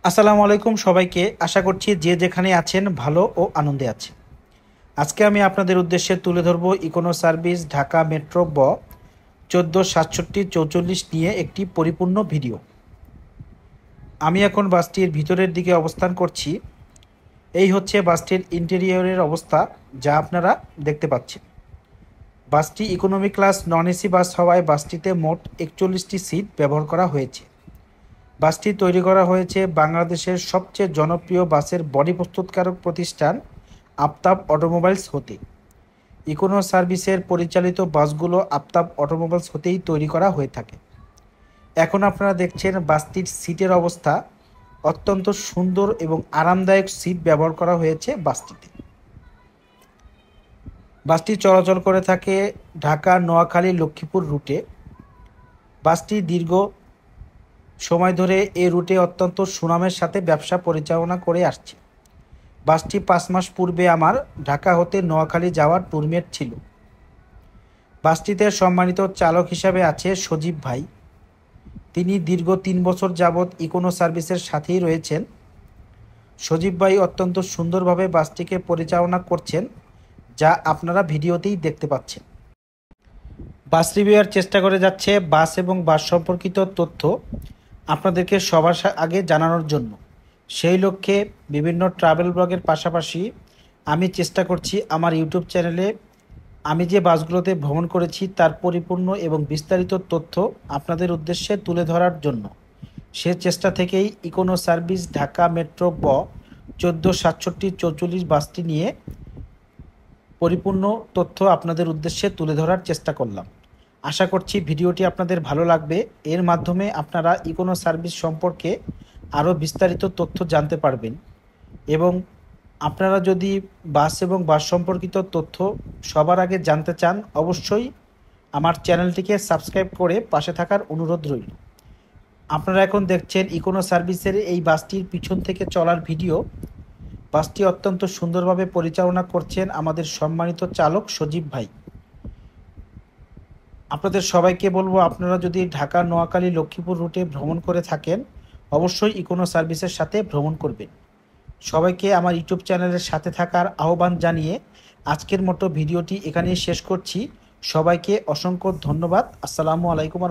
আসসালামু আলাইকুম সবাইকে। আশা করছি যে যেখানে আছেন ভালো ও আনন্দে আছেন। আজকে আমি আপনাদের উদ্দেশ্যে তুলে ধরব ইকোনো সার্ভিস ঢাকা মেট্রো 146744 নিয়ে একটি পরিপূর্ণ ভিডিও। আমি এখন বাসটির ভিতরের দিকে অবস্থান করছি। এই হচ্ছে বাসটির ইন্টেরিয়রের অবস্থা, যা আপনারা দেখতে পাচ্ছেন। বাসটি economy class non AC bus হওয়ায় বাসটিতে মোট 41টি সিট ব্যবহার করা হয়েছে। বাসটি তৈরি করা হয়েছে বাংলাদেশের সবচেয়ে জনপ্রিয় বাসের বডি প্রস্তুতকারক প্রতিষ্ঠান আফতাব অটোমোবাইলস হতে। ইকোনো সার্ভিসের পরিচালিত বাসগুলো আফতাব অটোমোবাইলস হতেই তৈরি করা হয়ে থাকে। এখন আপনারা দেখছেন বাসটির সিটের অবস্থা। অত্যন্ত সুন্দর এবং আরামদায়ক সিট ব্যবহার করা হয়েছে বাসটিতে। বাসটি চলাচল করে থাকে ঢাকা, নোয়াখালী, লক্ষ্মীপুর রুটে। বাসটি দীর্ঘ সময় ধরে এই রুটে অত্যন্ত সুনামের সাথে ব্যবসা পরিচালনা করে আসছে। বাসটি 5 মাস পূর্বে আমার ঢাকা হতে নোয়াখালী যাওয়ার টুরমেট ছিল। বাসটিতে সম্মানিত চালক হিসাবে আছে সজীব ভাই। তিনি দীর্ঘ 3 বছর যাবৎ ইকোনো সার্ভিসের সাথেই রয়েছেন। সজীব ভাই অত্যন্ত সুন্দরভাবে বাসটিকে পরিচালনা করছেন, যা আপনারা ভিডিওতেই দেখতে পাচ্ছেন। বাস রিভিউয়ার চেষ্টা করে যাচ্ছে বাস এবং বাস সম্পর্কিত তথ্য আপনাদেরকে সবার আগে জানানোর জন্য। সেই লক্ষ্যে বিভিন্ন ট্রাভেল ব্লগের পাশাপাশি আমি চেষ্টা করছি আমার ইউটিউব চ্যানেলে আমি যে বাসগুলোতে ভ্রমণ করেছি তার পরিপূর্ণ এবং বিস্তারিত তথ্য আপনাদের উদ্দেশ্যে তুলে ধরার জন্য। সে চেষ্টা থেকেই ইকোনো সার্ভিস ঢাকা মেট্রো 146744 বাসটি নিয়ে পরিপূর্ণ তথ্য আপনাদের উদ্দেশ্যে তুলে ধরার চেষ্টা করলাম। আশা করছি ভিডিওটি আপনাদের ভালো লাগবে। এর মাধ্যমে আপনারা ইকোনো সার্ভিস সম্পর্কে আরও বিস্তারিত তথ্য জানতে পারবেন। এবং আপনারা যদি বাস এবং বাস সম্পর্কিত তথ্য সবার আগে জানতে চান, অবশ্যই আমার চ্যানেলটিকে সাবস্ক্রাইব করে পাশে থাকার অনুরোধ রইল। আপনারা এখন দেখছেন ইকোনো সার্ভিসের এই বাসটির পিছন থেকে চলার ভিডিও। বাসটি অত্যন্ত সুন্দরভাবে পরিচালনা করছেন আমাদের সম্মানিত চালক সজীব ভাই। আপনাদের সবাইকে বলবো, আপনারা যদি ঢাকা, নোয়াখালী, লক্ষ্মীপুর রুটে ভ্রমণ করে থাকেন, অবশ্যই ইকোনো সার্ভিসের সাথে ভ্রমণ করবেন। সবাইকে আমার ইউটিউব চ্যানেলের সাথে থাকার আহ্বান জানিয়ে আজকের মতো ভিডিওটি এখানেই শেষ করছি। সবাইকে অসংখ্য ধন্যবাদ। আসসালামু আলাইকুম।